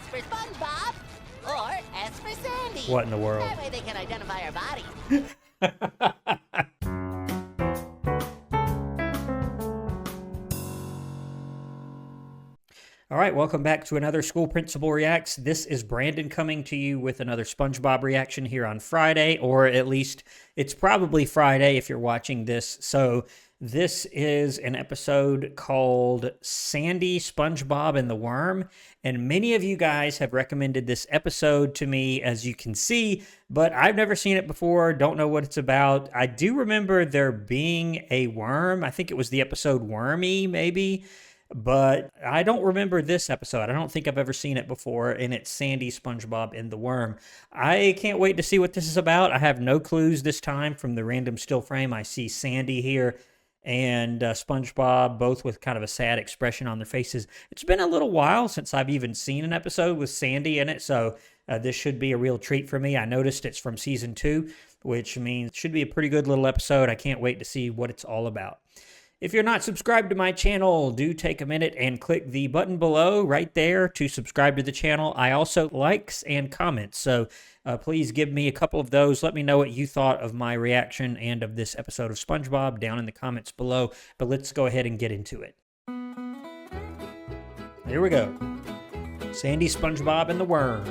for SpongeBob, or S for Sandy. What in the world? That way they can identify our body. All right, welcome back to another School Principal Reacts. This is Brandon coming to you with another SpongeBob reaction here on Friday, or at least it's probably Friday if you're watching this. So this is an episode called Sandy, SpongeBob, and the Worm, and many of you guys have recommended this episode to me, as you can see, but I've never seen it before, don't know what it's about. I do remember there being a worm. I think it was the episode Wormy, maybe. But I don't remember this episode. I don't think I've ever seen it before, and it's Sandy, SpongeBob, and the Worm. I can't wait to see what this is about. I have no clues this time from the random still frame. I see Sandy here and SpongeBob, both with kind of a sad expression on their faces. It's been a little while since I've even seen an episode with Sandy in it, so this should be a real treat for me. I noticed it's from Season 2, which means it should be a pretty good little episode. I can't wait to see what it's all about. If you're not subscribed to my channel, do take a minute and click the button below right there to subscribe to the channel. I also likes and comments, so please give me a couple of those. Let me know what you thought of my reaction and of this episode of SpongeBob down in the comments below. But let's go ahead and get into it. Here we go. Sandy, SpongeBob, and the Worm.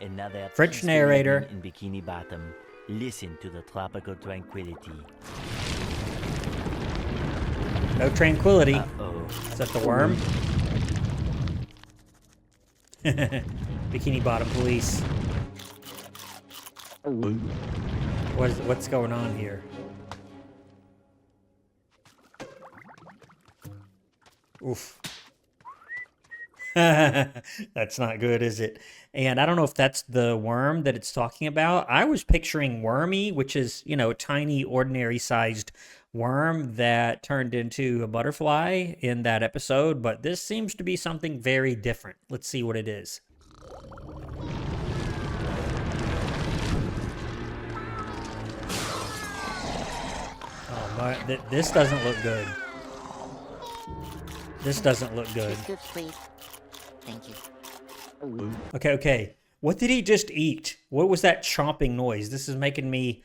Another French narrator in Bikini Bottom. Listen to the tropical tranquility. No tranquility. Uh-oh. Is that the Worm? Bikini Bottom Police. What's going on here? Oof. That's not good, is it? And I don't know if that's the worm that it's talking about. I was picturing Wormy, which is, you know, a tiny, ordinary-sized worm that turned into a butterfly in that episode, but this seems to be something very different. Let's see what it is. Oh, my, this doesn't look good. This doesn't look good. Good sleep. Thank you. Okay. What did he just eat? What was that chomping noise? This is making me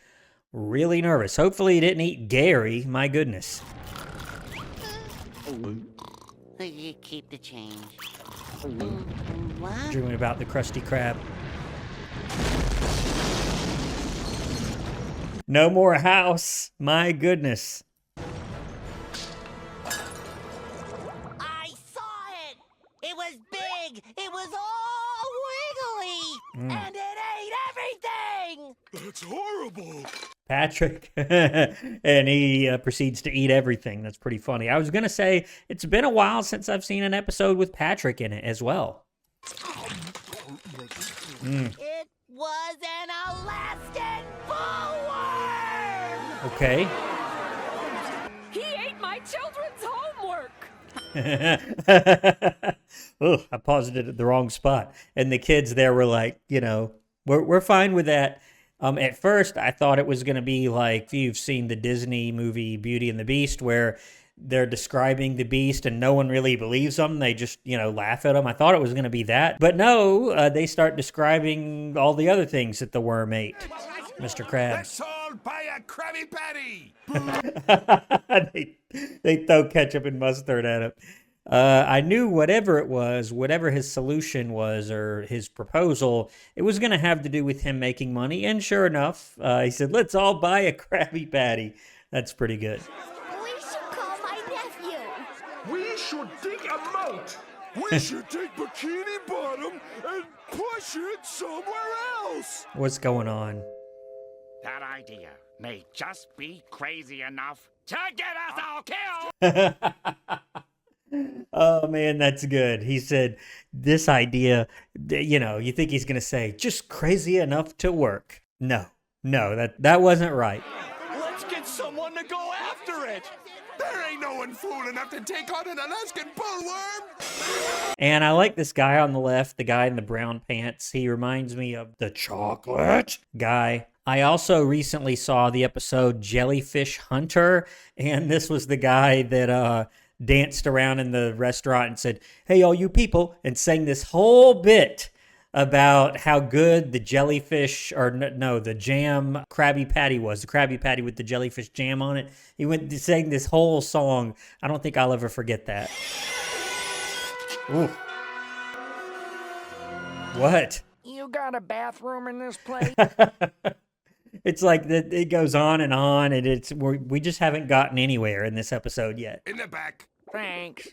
really nervous. Hopefully he didn't eat Gary. My goodness. You keep the change. What? Dreaming about the Krusty Krab. No more house. My goodness. It was big! It was all wiggly! And it ate everything! That's horrible! Patrick. And he proceeds to eat everything. That's pretty funny. I was going to say, it's been a while since I've seen an episode with Patrick in it as well. It was an Alaskan bullworm! Okay. He ate my children's homework! Oh, I paused it at the wrong spot. And the kids there were like, you know, we're fine with that. At first, I thought it was going to be like, if you've seen the Disney movie Beauty and the Beast, where they're describing the beast and no one really believes them. They just, you know, laugh at them. I thought it was going to be that. But no, they start describing all the other things that the worm ate. Mr. Krabs. Let's all buy a Krabby Patty! they throw ketchup and mustard at him. I knew whatever it was, whatever his solution was or his proposal, it was going to have to do with him making money. And sure enough, he said, let's all buy a Krabby Patty. That's pretty good. We should call my nephew. We should dig a moat! We should take Bikini Bottom and push it somewhere else! What's going on? That idea may just be crazy enough to get us all killed! Oh, man, that's good. He said, this idea, you know, you think he's going to say, just crazy enough to work. No, that wasn't right. Let's get someone to go after it! There ain't no one fool enough to take on an Alaskan bullworm! And I like this guy on the left, the guy in the brown pants. He reminds me of the chocolate guy. I also recently saw the episode Jellyfish Hunter, and this was the guy that danced around in the restaurant and said, "Hey, all you people," and sang this whole bit about how good the jellyfish, or no, the jam Krabby Patty was. The Krabby Patty with the jellyfish jam on it. He went to sing this whole song. I don't think I'll ever forget that. Ooh. What? You got a bathroom in this place? It's like it goes on, and we just haven't gotten anywhere in this episode yet. In the back. Thanks.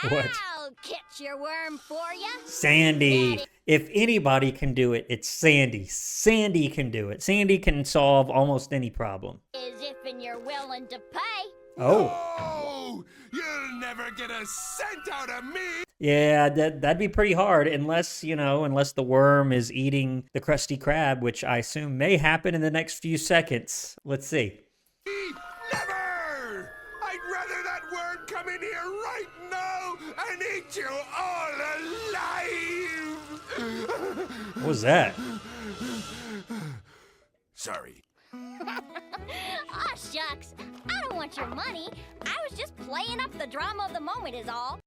What? I'll catch your worm for you. Sandy. If anybody can do it, it's Sandy. Sandy can do it. Sandy can solve almost any problem. As if you're willing to pay. Oh. Oh, you'll never get a cent out of me. Yeah, that'd be pretty hard unless the worm is eating the Krusty Krab, which I assume may happen in the next few seconds. Let's see. Never! I'd rather that worm come in here right now and eat you all alive! What was that? Sorry. Aw, shucks. I don't want your money. I was just playing up the drama of the moment is all.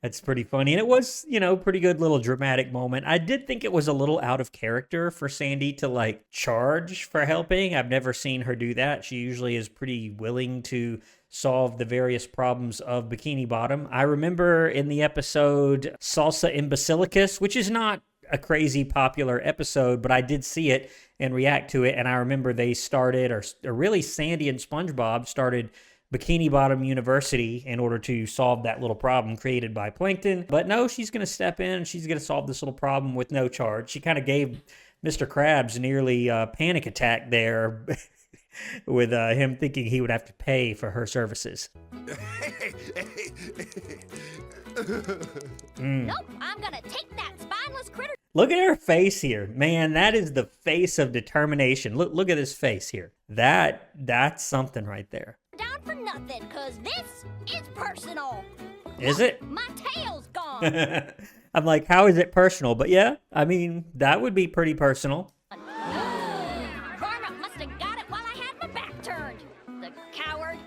That's pretty funny. And it was, pretty good little dramatic moment. I did think it was a little out of character for Sandy to charge for helping. I've never seen her do that. She usually is pretty willing to solve the various problems of Bikini Bottom. I remember in the episode Salsa in Basilicus, which is not a crazy popular episode, but I did see it and react to it. And I remember they started, or really Sandy and SpongeBob started Bikini Bottom University in order to solve that little problem created by Plankton. But no, she's going to step in and she's going to solve this little problem with no charge. She kind of gave Mr. Krabs nearly a panic attack there with him thinking he would have to pay for her services. Nope, I'm gonna take that spineless critter. Look at her face here. Man, that is the face of determination. Look at his face here. That's something right there. Down for nothing, cause this is personal. Is it? My tail's gone. I'm like, how is it personal? But yeah, I mean, that would be pretty personal. Varmint must have got it while I had my back turned. The coward.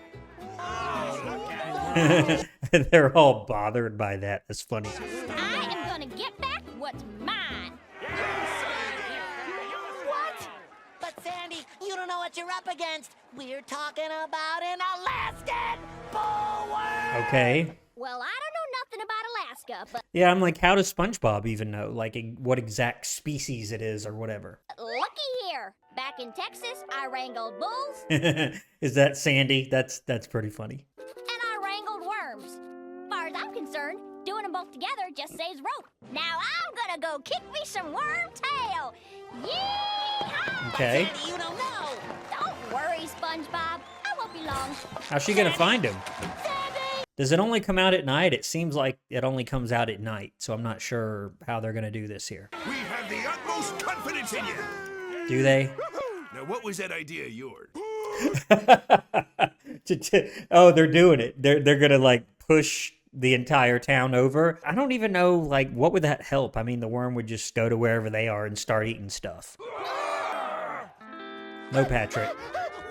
They're all bothered by that. That's funny. I am gonna get back what's mine. What? But Sandy, you don't know what you're up against. We're talking about an Alaskan bullworm. Okay. Well, I don't know nothing about Alaska, but Yeah, I'm like, how does SpongeBob even know, what exact species it is or whatever? looky here. Back in Texas, I wrangled bulls Is that Sandy? That's pretty funny. and I wrangled worms. Far as I'm concerned, doing them both together just saves rope. Now I'm gonna go kick me some worm tail. Yeehaw! Okay. Sandy, you don't know. Don't worry, SpongeBob. I won't be long. How's she gonna find him? Does it only come out at night? It seems like it only comes out at night, so I'm not sure how they're gonna do this here. We have the utmost confidence in you. Do they? Now, what was that idea of yours? Oh, they're doing it. They're gonna push the entire town over. I don't even know what would that help. I mean, the worm would just go to wherever they are and start eating stuff. No, Patrick.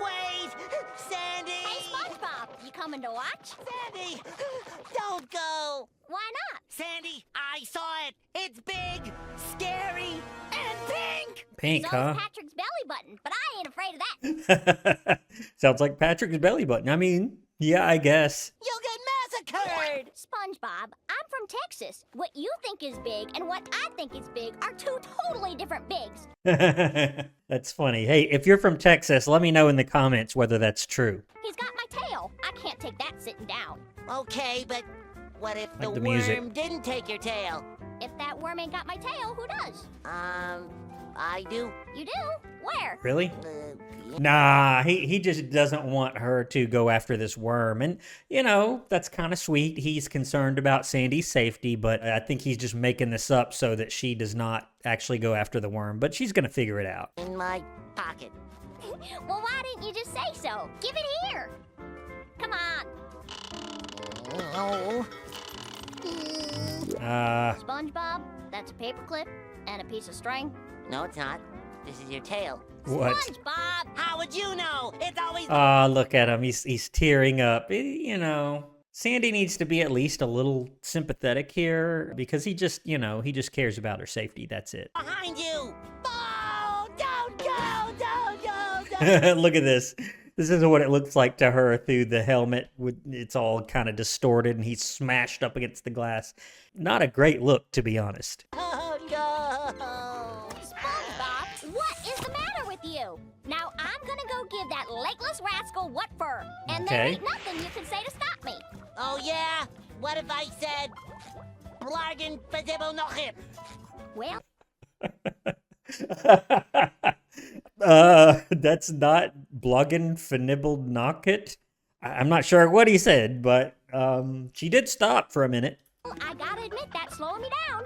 Wait, Sandy. Hey, SpongeBob, you coming to watch? Sandy, don't go. Why not? Sandy, I saw it. It's big, scary, and pink. Pink, So's huh? Patrick's belly button, but I ain't afraid of that. Sounds like Patrick's belly button. I mean, yeah, I guess. You'll get massacred. SpongeBob, I'm from Texas. What you think is big and what I think is big are two totally different bigs. That's funny. Hey, if you're from Texas, let me know in the comments whether that's true. He's got my tail. I can't take that sitting down. Okay, but what if the the worm music. didn't take your tail? If that worm ain't got my tail, who does? I do. You do? Where? Really? Yeah. Nah, he just doesn't want her to go after this worm. And, that's kind of sweet. He's concerned about Sandy's safety, but I think he's just making this up so that she does not actually go after the worm. But she's going to figure it out. In my pocket. Well, why didn't you just say so? Give it here. Come on. Oh. SpongeBob, that's a paperclip and a piece of string. No, it's not. This is your tail. What? SpongeBob! How would you know? It's always... Ah, look at him. He's tearing up. Sandy needs to be at least a little sympathetic here because he just, he just cares about her safety. That's it. Behind you! Oh, don't go! Don't go! Don't Look at this. This is what it looks like to her through the helmet. It's all kind of distorted and he's smashed up against the glass. Not a great look, to be honest. Oh, no! SpongeBob, what is the matter with you? Now I'm gonna go give that legless rascal what for, and there Okay. ain't nothing you can say to stop me. Oh, yeah? What if I said, Blargen Fadibble no hip? Well, That's not blogging Fnibbled Knocket. I'm not sure what he said, but she did stop for a minute. I gotta admit that's slowing me down,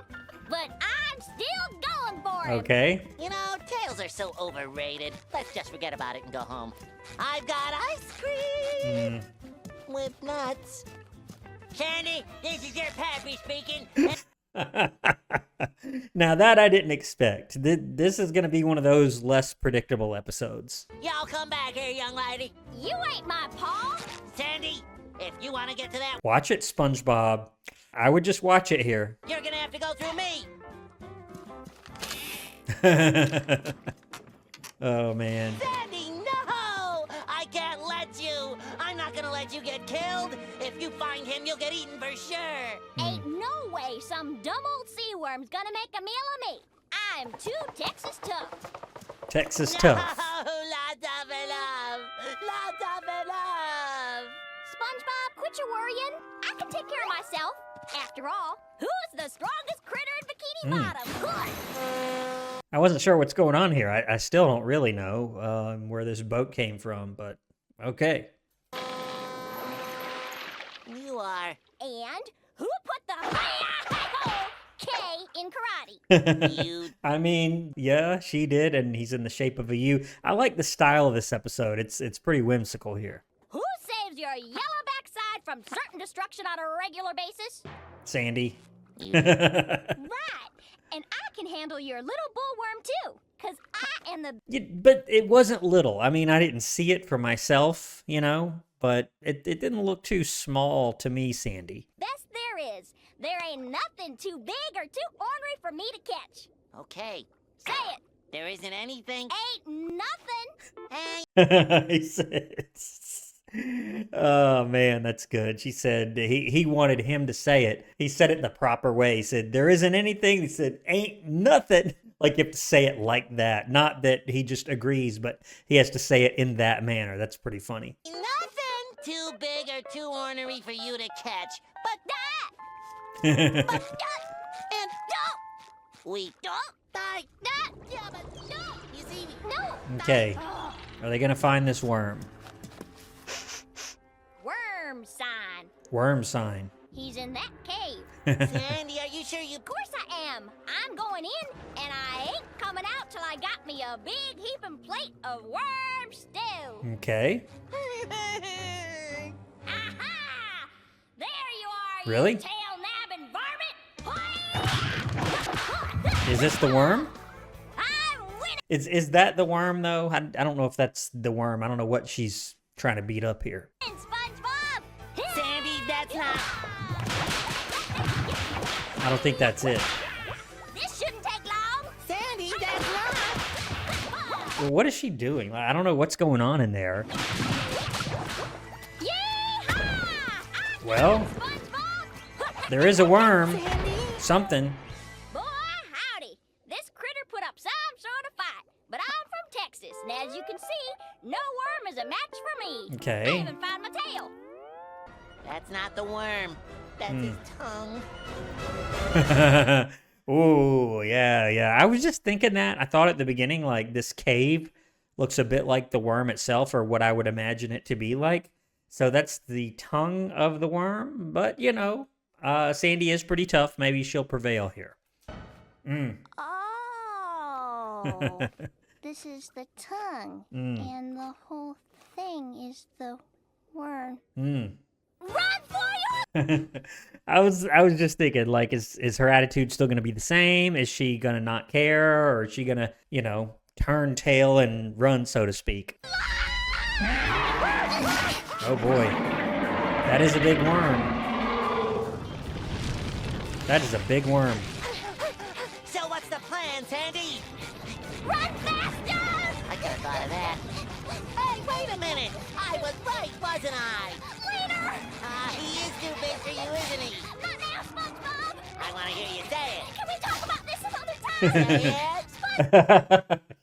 but I'm still going for it. Okay. You know, tails are so overrated. Let's just forget about it and go home. I've got ice cream with nuts. Sandy, this is your pappy speaking. Now that I didn't expect. This is going to be one of those less predictable episodes. Y'all come back here, young lady. You ain't my paw. Sandy, if you want to get to that, Watch it, SpongeBob. I would just watch it here. you're gonna have to go through me. Oh, man. Sandy, no! I can't let you. I'm not gonna let you get killed. If you find him, you'll get eaten for sure. Ain't no way some dumb old sea worm's gonna make a meal of me. I'm too Texas tough. Texas No, tough. lots of love. Lots of love. SpongeBob, quit your worrying. I can take care of myself. After all, who's the strongest critter in Bikini Bottom? Good. I wasn't sure what's going on here. I still don't really know where this boat came from, but okay. You are. And who put the K in karate? You. I mean, yeah, she did, and he's in the shape of a U. I like the style of this episode. It's pretty whimsical here. Who saves your yellow backside from certain destruction on a regular basis? Sandy. Right. And I can handle your little bullworm too, because I am the... Yeah, but it wasn't little. I mean, I didn't see it for myself, but it didn't look too small to me, Sandy. best there is. There ain't nothing too big or too ornery for me to catch. Okay. Say it. There isn't anything. Ain't nothing. Hey, He said, oh man, that's good. She said he wanted him to say it. He said it the proper way. He said, there isn't anything. He said, ain't nothing. Like you have to say it like that. Not that he just agrees, but he has to say it in that manner. That's pretty funny. nothing too big or too ornery for you to catch. But that. And don't. We don't. I. Yeah, but don't. You see me? No. Okay. Are they going to find this worm? Worm sign. Worm sign. He's in that cave. Sandy, are you sure you. Of course I am. I'm going in, and I ain't coming out till I got me a big heaping plate of worm stew. Okay. Aha! There you are, Really? you tail-nabbing varmint! Is this the worm? I'm winning! Is that the worm, though? I don't know if that's the worm. I don't know what she's trying to beat up here. SpongeBob! Sandy, that's not. I don't think that's it. This shouldn't take long. Sandy, that's not. Well, what is she doing? Like, I don't know what's going on in there. Yee-haw! Well, SpongeBob! there is a worm. Something. Boy, howdy. This critter put up some sort of fight. But I'm from Texas, and as you can see, no worm is a match for me. Okay. I even found my tail. That's not the worm. That's his tongue. Ooh, yeah. I was just thinking that. I thought at the beginning, like, this cave looks a bit like the worm itself, or what I would imagine it to be like. So that's the tongue of the worm. But, Sandy is pretty tough. Maybe she'll prevail here. Oh, this is the tongue, and the whole thing is the worm. Run for you! I was just thinking, like, is her attitude still going to be the same? Is she going to not care, or is she going to, turn tail and run, so to speak? Oh boy, That is a big worm. That is a big worm. So what's the plan, Sandy? Run faster! I could have thought of that. Hey, wait a minute! I was right, wasn't I? Later! He is too big for you, isn't he? Not now, SpongeBob! I want to hear you say it. Can we talk about this some other time? Say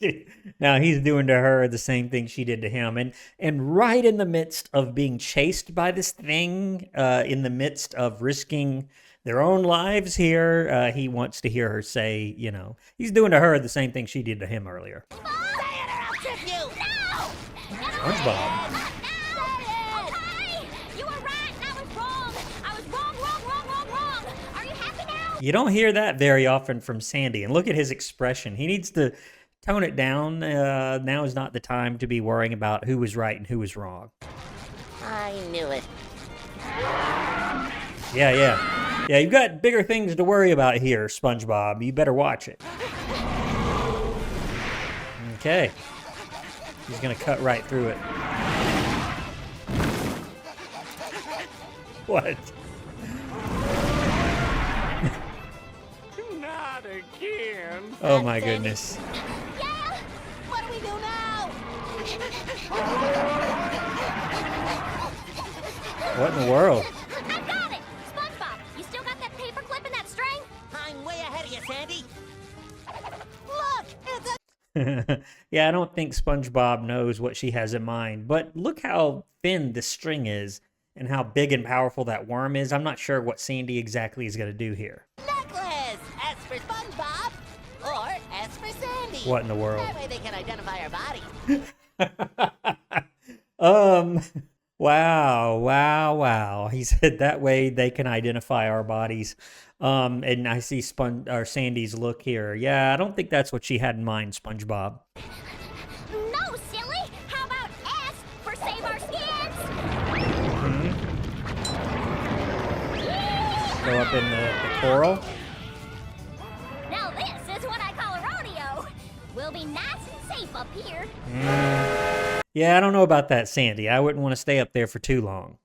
it. Now he's doing to her the same thing she did to him, and right in the midst of being chased by this thing, in the midst of risking their own lives here, he wants to hear her say, you know, he's doing to her the same thing she did to him earlier. Say it or I'll trip you! No! SpongeBob. Okay! You were right and I was wrong! I was wrong! Are you happy now? You don't hear that very often from Sandy, and look at his expression. He needs to tone it down. Now is not the time to be worrying about who was right and who was wrong. I knew it. Yeah, you've got bigger things to worry about here, SpongeBob. You better watch it. Okay. He's going to cut right through it. What? Not again. Oh, my goodness. Yeah! What do we do now? What in the world? I got it! SpongeBob, you still got that paper clip and that string? I'm way ahead of you, Sandy. Look, it's a... Yeah, I don't think SpongeBob knows what she has in mind, but look how thin the string is and how big and powerful that worm is. I'm not sure what Sandy exactly is going to do here. necklace! S for SpongeBob, or S for Sandy. What in the world? That way they can identify our bodies. Wow. He said that way they can identify our bodies. And I see Sandy's look here. Yeah, I don't think that's what she had in mind, SpongeBob. No, silly! How about S for save our skins? Go up in the coral. Now this is what I call a rodeo. We'll be nice and safe up here. Yeah, I don't know about that, Sandy. I wouldn't want to stay up there for too long.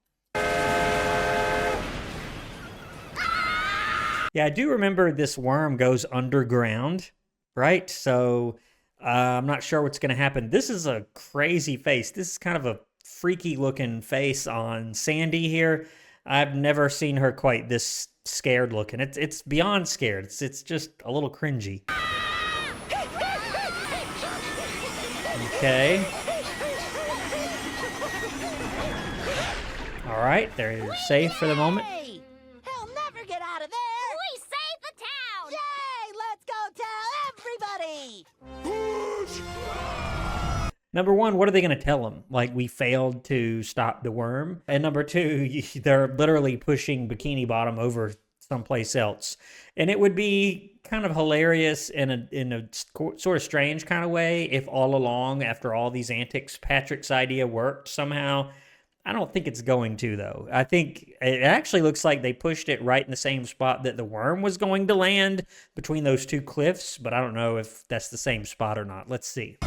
Yeah, I do remember this worm goes underground, right? So I'm not sure what's going to happen. This is a crazy face. This is kind of a freaky looking face on Sandy here. I've never seen her quite this scared looking. It's beyond scared. It's just a little cringy. Okay. All right, they're safe for the moment. Hey, he'll never get out of there. We saved the town! Yay! Let's go tell everybody. Number one, what are they going to tell him? Like, we failed to stop the worm. And number two, they're literally pushing Bikini Bottom over someplace else. And it would be kind of hilarious in a sort of strange kind of way if all along, after all these antics, Patrick's idea worked somehow. I don't think it's going to, though. I think it actually looks like they pushed it right in the same spot that the worm was going to land, between those two cliffs, but I don't know if that's the same spot or not. Let's see.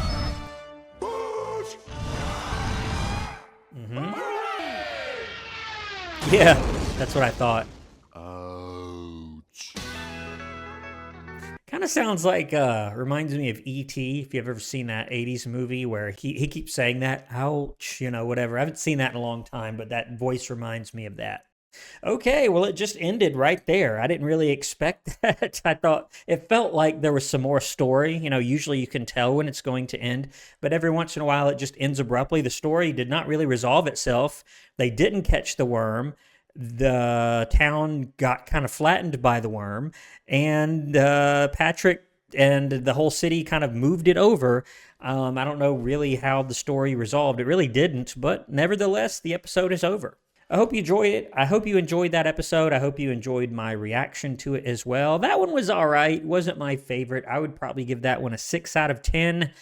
Yeah, that's what I thought. Ouch. Kind of sounds like, reminds me of E.T., if you've ever seen that 80s movie where he keeps saying that, ouch, you know, whatever. I haven't seen that in a long time, but that voice reminds me of that. Okay, well, it just ended right there. I didn't really expect that. I thought it felt like there was some more story. You know, usually you can tell when it's going to end, but every once in a while it just ends abruptly. The story did not really resolve itself. They didn't catch the worm. The town got kind of flattened by the worm, and Patrick and the whole city kind of moved it over. I don't know really how the story resolved. It really didn't, but nevertheless, the episode is over. I hope you enjoy it. I hope you enjoyed that episode. I hope you enjoyed my reaction to it as well. That one was all right. Wasn't my favorite. I would probably give that one a 6 out of 10,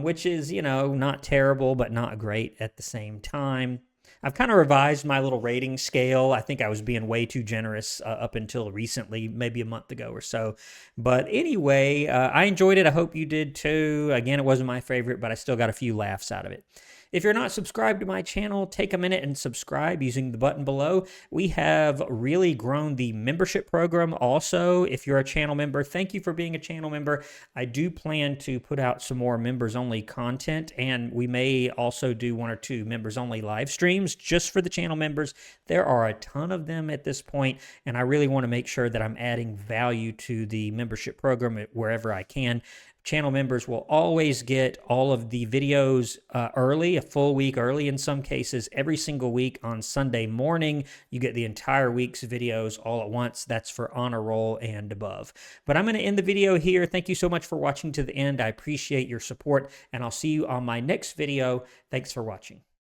which is, you know, not terrible, but not great at the same time. I've kind of revised my little rating scale. I think I was being way too generous up until recently, maybe a month ago or so. But anyway, I enjoyed it. I hope you did too. Again, it wasn't my favorite, but I still got a few laughs out of it. If you're not subscribed to my channel, take a minute and subscribe using the button below. We have really grown the membership program also. If you're a channel member, thank you for being a channel member. I do plan to put out some more members-only content, and we may also do 1 or 2 members-only live streams just for the channel members. There are a ton of them at this point, and I really want to make sure that I'm adding value to the membership program wherever I can. Channel members will always get all of the videos early, a full week early in some cases, every single week on Sunday morning. You get the entire week's videos all at once. That's for Honor Roll and above. But I'm going to end the video here. Thank you so much for watching to the end. I appreciate your support, and I'll see you on my next video. Thanks for watching.